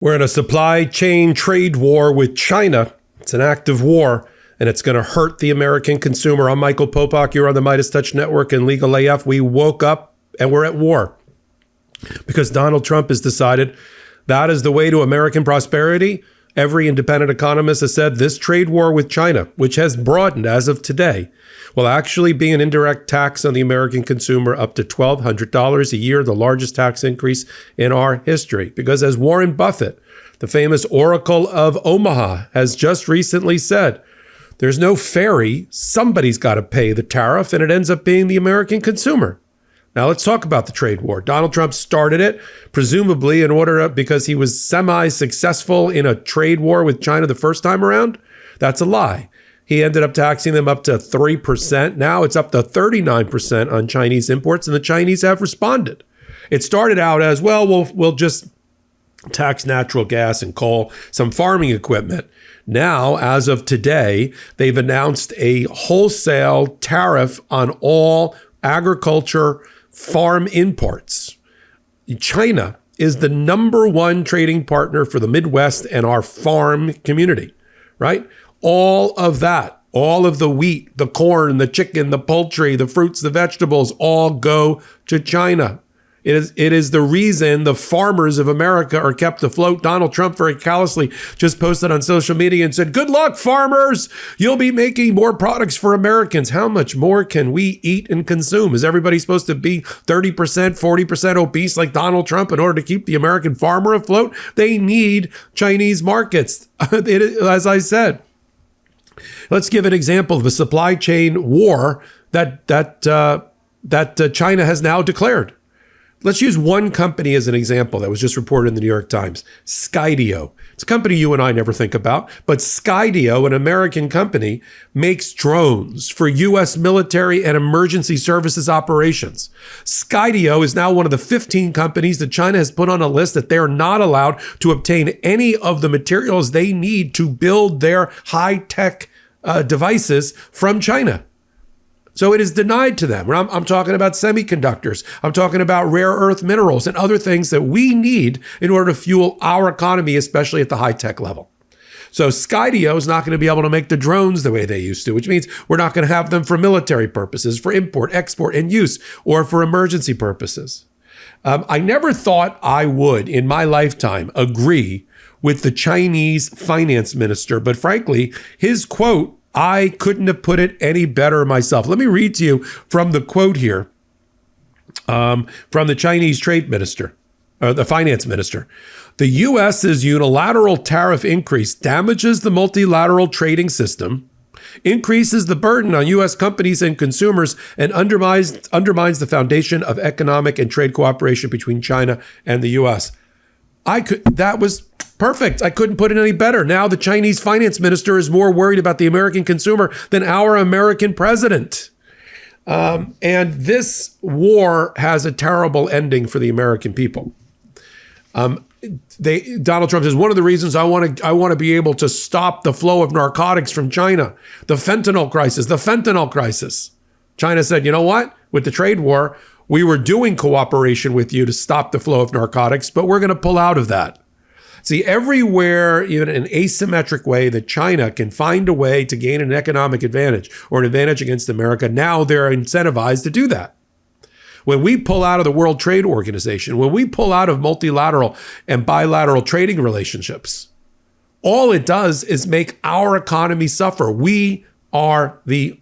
We're in a supply chain trade war with China. It's an active war, and it's going to hurt the American consumer. I'm Michael Popok. You're on the MeidasTouch Network and Legal AF. We woke up and we're at war because Donald Trump has decided that is the way to American prosperity. Every independent economist has said this trade war with China, which has broadened as of today, will actually be an indirect tax on the American consumer up to $1,200 a year, the largest tax increase in our history. Because as Warren Buffett, the famous Oracle of Omaha, has just recently said, there's no ferry, somebody's got to pay the tariff, and it ends up being the American consumer. Now let's talk about the trade war. Donald Trump started it, presumably because he was semi-successful in a trade war with China the first time around. That's a lie. He ended up taxing them up to 3%. Now it's up to 39% on Chinese imports, and the Chinese have responded. It started out as, well, we'll just tax natural gas and coal, some farming equipment. Now, as of today, they've announced a wholesale tariff on all agriculture farm imports. China is the number one trading partner for the Midwest and our farm community, right? All of that, all of the wheat, the corn, the chicken, the poultry, the fruits, the vegetables, all go to China. It is the reason the farmers of America are kept afloat. Donald Trump very callously just posted on social media and said, good luck, farmers. You'll be making more products for Americans. How much more can we eat and consume? Is everybody supposed to be 30%, 40% obese like Donald Trump in order to keep the American farmer afloat? They need Chinese markets. As I said, let's give an example of a supply chain war that China has now declared. Let's use one company as an example that was just reported in the New York Times, Skydio. It's a company you and I never think about, but Skydio, an American company, makes drones for U.S. military and emergency services operations. Skydio is now one of the 15 companies that China has put on a list that they're not allowed to obtain any of the materials they need to build their high-tech devices from China. So it is denied to them. I'm talking about semiconductors. I'm talking about rare earth minerals and other things that we need in order to fuel our economy, especially at the high-tech level. So Skydio is not going to be able to make the drones the way they used to, which means we're not going to have them for military purposes, for import, export, and use, or for emergency purposes. I never thought I would, in my lifetime, agree with the Chinese finance minister, but frankly, his quote, I couldn't have put it any better myself. Let me read to you from the quote here from the Chinese trade minister, the finance minister. The U.S.'s unilateral tariff increase damages the multilateral trading system, increases the burden on U.S. companies and consumers, and undermines the foundation of economic and trade cooperation between China and the U.S. That was perfect. I couldn't put it any better. Now the Chinese finance minister is more worried about the American consumer than our American president. And this war has a terrible ending for the American people. Donald Trump says, one of the reasons I want to be able to stop the flow of narcotics from China, the fentanyl crisis. China said, you know what? With the trade war, we were doing cooperation with you to stop the flow of narcotics, but we're going to pull out of that. See, everywhere, even in an asymmetric way, that China can find a way to gain an economic advantage or an advantage against America, now they're incentivized to do that. When we pull out of the World Trade Organization, when we pull out of multilateral and bilateral trading relationships, all it does is make our economy suffer. We are the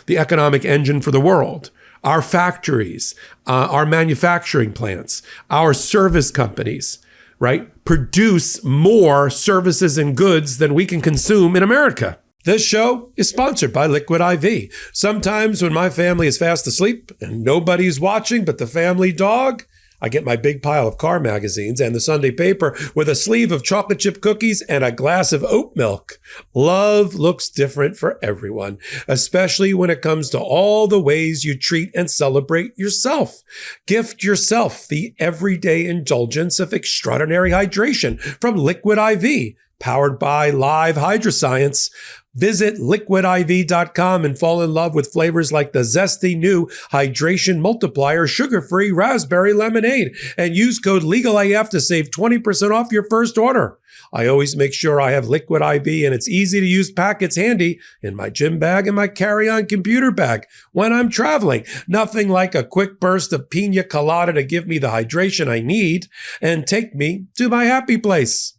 economic engine for the world. Our factories, our manufacturing plants, our service companies, right, produce more services and goods than we can consume in America. This show is sponsored by Liquid IV. Sometimes when my family is fast asleep and nobody's watching but the family dog, I get my big pile of car magazines and the Sunday paper with a sleeve of chocolate chip cookies and a glass of oat milk. Love looks different for everyone, especially when it comes to all the ways you treat and celebrate yourself. Gift yourself the everyday indulgence of extraordinary hydration from Liquid IV, powered by Live Hydroscience. Visit liquidiv.com and fall in love with flavors like the zesty new Hydration Multiplier Sugar-Free Raspberry Lemonade and use code LEGALAF to save 20% off your first order. I always make sure I have Liquid IV and its easy-to-use packets handy in my gym bag and my carry-on computer bag when I'm traveling. Nothing like a quick burst of pina colada to give me the hydration I need and take me to my happy place.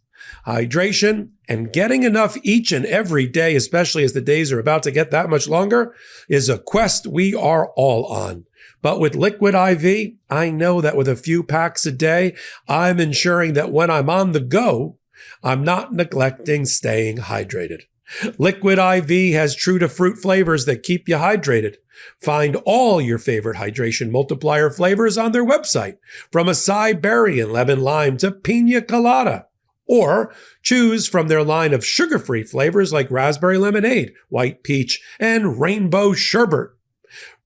Hydration and getting enough each and every day, especially as the days are about to get that much longer, is a quest we are all on. But with Liquid IV, I know that with a few packs a day, I'm ensuring that when I'm on the go, I'm not neglecting staying hydrated. Liquid IV has true-to-fruit flavors that keep you hydrated. Find all your favorite Hydration Multiplier flavors on their website, from acai berry and lemon lime to pina colada. Or choose from their line of sugar-free flavors like raspberry lemonade, white peach, and rainbow sherbet.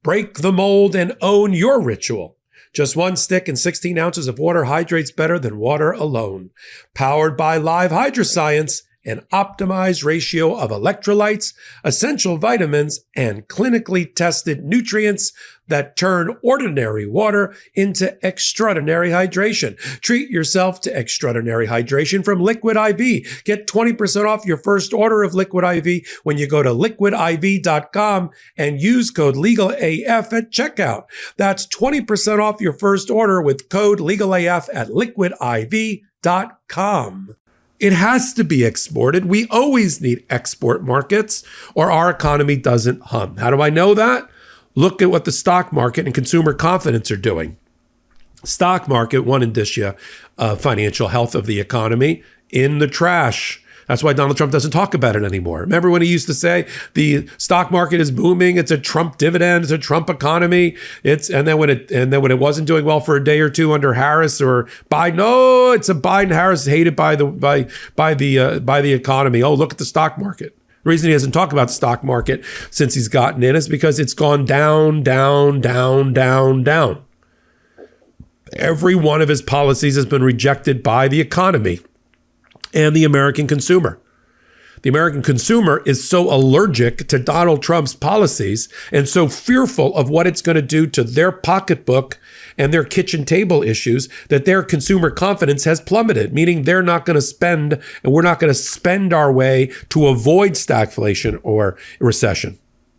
Break the mold and own your ritual. Just one stick and 16 ounces of water hydrates better than water alone. Powered by live hydroscience, an optimized ratio of electrolytes, essential vitamins, and clinically tested nutrients that turn ordinary water into extraordinary hydration. Treat yourself to extraordinary hydration from Liquid IV. Get 20% off your first order of Liquid IV when you go to liquidiv.com and use code LEGALAF at checkout. That's 20% off your first order with code LEGALAF at liquidiv.com. It has to be exported. We always need export markets or our economy doesn't hum. How do I know that? Look at what the stock market and consumer confidence are doing. Stock market, one indicia of financial health of the economy, in the trash. That's why Donald Trump doesn't talk about it anymore. Remember when he used to say the stock market is booming, it's a Trump dividend, it's a Trump economy. And then when it wasn't doing well for a day or two under Harris or Biden, oh, it's a Biden-Harris hated by the economy. Oh, look at the stock market. The reason he doesn't talk about the stock market since he's gotten in is because it's gone down, down, down, down, down. Every one of his policies has been rejected by the economy and the American consumer. The American consumer is so allergic to Donald Trump's policies and so fearful of what it's going to do to their pocketbook and their kitchen table issues that their consumer confidence has plummeted, meaning they're not going to spend and we're not going to spend our way to avoid stagflation or recession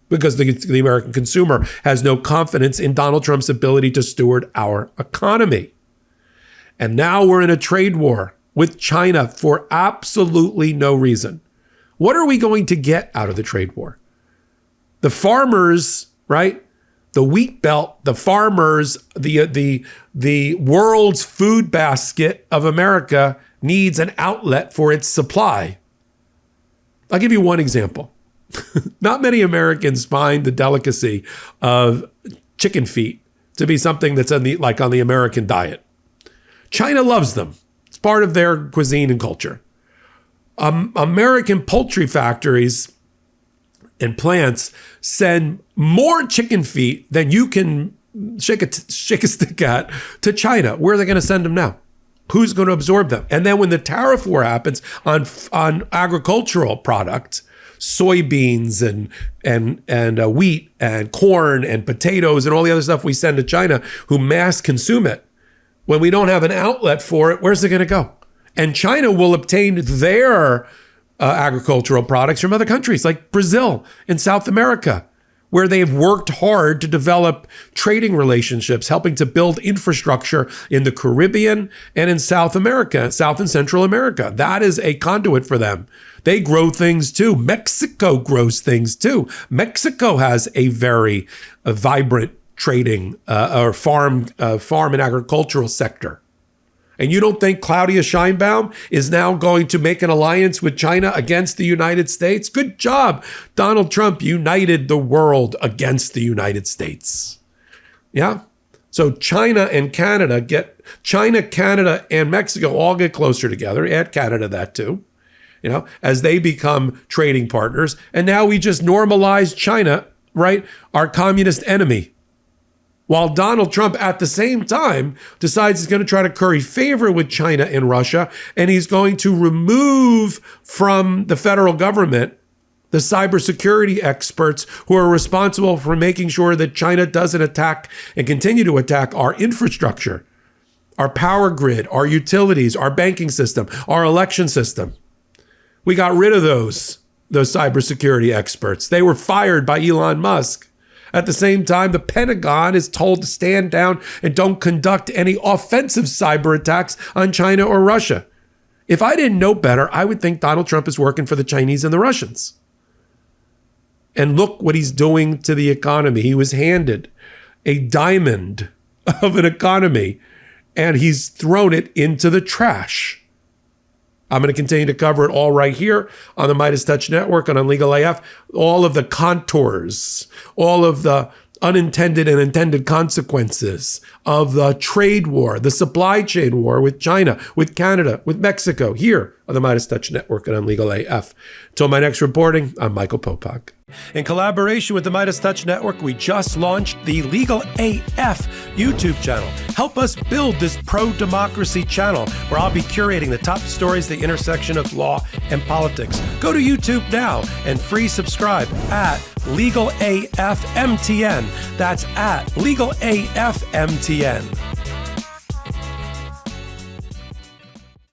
because the American consumer has no confidence in Donald Trump's ability to steward our economy. And now we're in a trade war with China for absolutely no reason. What are we going to get out of the trade war? The farmers, right? The wheat belt, the farmers, the world's food basket of America needs an outlet for its supply. I'll give you one example. Not many Americans find the delicacy of chicken feet to be something that's on the American diet. China loves them. It's part of their cuisine and culture. American poultry factories and plants send more chicken feet than you can shake a stick at to China. Where are they going to send them now? Who's going to absorb them? And then when the tariff war happens on agricultural products, soybeans and wheat and corn and potatoes and all the other stuff we send to China, who mass consume it, when we don't have an outlet for it, where's it going to go? And China will obtain their agricultural products from other countries like Brazil and South America, where they've worked hard to develop trading relationships, helping to build infrastructure in the Caribbean and in South America, South and Central America. That is a conduit for them. They grow things too. Mexico grows things too. Mexico has a very vibrant trading or farm and agricultural sector. And you don't think Claudia Sheinbaum is now going to make an alliance with China against the United States? Good job. Donald Trump united the world against the United States. Yeah. So China, Canada, and Mexico all get closer together. Add Canada that too, as they become trading partners. And now we just normalize China, right? Our communist enemy. While Donald Trump at the same time decides he's going to try to curry favor with China and Russia, and he's going to remove from the federal government the cybersecurity experts who are responsible for making sure that China doesn't attack and continue to attack our infrastructure, our power grid, our utilities, our banking system, our election system. We got rid of those cybersecurity experts. They were fired by Elon Musk. At the same time, the Pentagon is told to stand down and don't conduct any offensive cyber attacks on China or Russia. If I didn't know better, I would think Donald Trump is working for the Chinese and the Russians. And look what he's doing to the economy. He was handed a diamond of an economy, and he's thrown it into the trash. I'm going to continue to cover it all right here on the MeidasTouch Network and on Legal AF. All of the contours, all of the unintended and intended consequences of the trade war, the supply chain war with China, with Canada, with Mexico, here on the MeidasTouch Network and on Legal AF. Till my next reporting, I'm Michael Popok. In collaboration with the MeidasTouch Network, we just launched the Legal AF YouTube channel. Help us build this pro-democracy channel where I'll be curating the top stories at the intersection of law and politics. Go to YouTube now and free subscribe at Legal AF MTN. That's at Legal AF MTN.